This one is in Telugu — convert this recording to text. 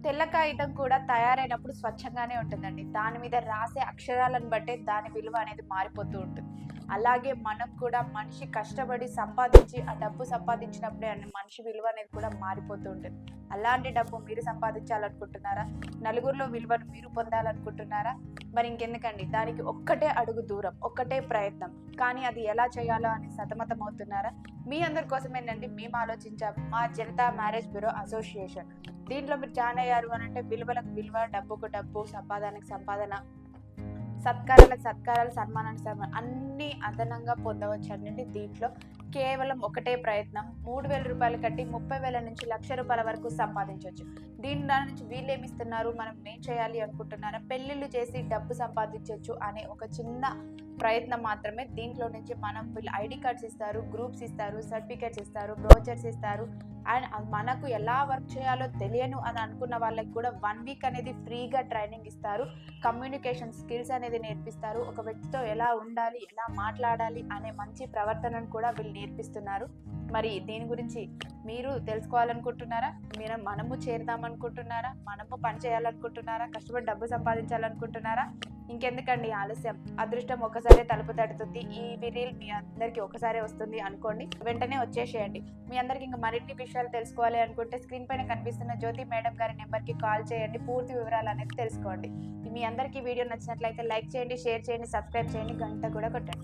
తెల్ల కాగితం కూడా తయారైనప్పుడు స్వచ్ఛంగానే ఉంటుందండి. దాని మీద రాసే అక్షరాలను బట్టే దాని విలువ అనేది మారిపోతూ ఉంటుంది. అలాగే మనం కూడా మనిషి కష్టపడి సంపాదించి, ఆ డబ్బు సంపాదించినప్పుడే మనిషి విలువ అనేది కూడా మారిపోతూ ఉంటుంది. అలాంటి డబ్బు మీరు సంపాదించాలనుకుంటున్నారా? నలుగురిలో విలువను మీరు పొందాలనుకుంటున్నారా? మరి ఇంకెందుకండి, దానికి ఒక్కటే అడుగు దూరం, ఒక్కటే ప్రయత్నం. కానీ అది ఎలా చేయాలో అని సతమతమవుతున్నారా? మీ అందరి కోసమేనండి మేము ఆలోచించాము. మా జనతా మ్యారేజ్ బ్యూరో అసోసియేషన్. దీంట్లో మీరు జాయిన్ అయ్యారు అనంటే విలువలకు విలువ, డబ్బుకు డబ్బు, సంపాదనకు సంపాదన, సత్కారాలకు సత్కారాలు, సన్మానానికి సన్మానం అన్నీ అదనంగా పొందవచ్చండి. దీంట్లో కేవలం ఒకటే ప్రయత్నం. 3,000 రూపాయలు కట్టి 30,000 నుంచి ₹1,00,000 వరకు సంపాదించవచ్చు. దాని నుంచి వీళ్ళేమిస్తున్నారు, మనం ఏం చేయాలి అనుకుంటున్నారా? పెళ్ళిళ్ళు చేసి డబ్బు సంపాదించవచ్చు అనే ఒక చిన్న ప్రయత్నం మాత్రమే. దీంట్లో నుంచి మనం వీళ్ళు ఐడి కార్డ్స్ ఇస్తారు, గ్రూప్స్ ఇస్తారు, సర్టిఫికేట్స్ ఇస్తారు, బ్రోచర్స్ ఇస్తారు. అండ్ మనకు ఎలా వర్క్ చేయాలో తెలియను అని అనుకున్న వాళ్ళకి కూడా 1 వీక్ అనేది ఫ్రీగా ట్రైనింగ్ ఇస్తారు. కమ్యూనికేషన్ స్కిల్స్ అనేది నేర్పిస్తారు. ఒక వ్యక్తితో ఎలా ఉండాలి, ఎలా మాట్లాడాలి అనే మంచి ప్రవర్తనను కూడా వీళ్ళు నేర్పిస్తున్నారు. మరి దీని గురించి మీరు తెలుసుకోవాలనుకుంటున్నారా? మనము చేరదామనుకుంటున్నారా? మనము పని చేయాలనుకుంటున్నారా? కష్టపడి డబ్బు సంపాదించాలనుకుంటున్నారా? ఇంకెందుకండి ఆలస్యం? అదృష్టం ఒకసారి తలుపు తడుతుంది. ఈ రీల్ మీ అందరికీ ఒకసారి వస్తుంది అనుకోండి, వెంటనే వచ్చేసేయండి. మీ అందరికి ఇంకా మరిన్ని విషయాలు తెలుసుకోవాలి అనుకుంటే స్క్రీన్ పైన కనిపిస్తున్న జ్యోతి మేడం గారి నెంబర్కి కాల్ చేయండి. పూర్తి వివరాలు అనేది తెలుసుకోండి. మీ అందరికీ వీడియో నచ్చినట్లయితే లైక్ చేయండి, షేర్ చేయండి, సబ్స్క్రైబ్ చేయండి, గంట కూడా కొట్టండి.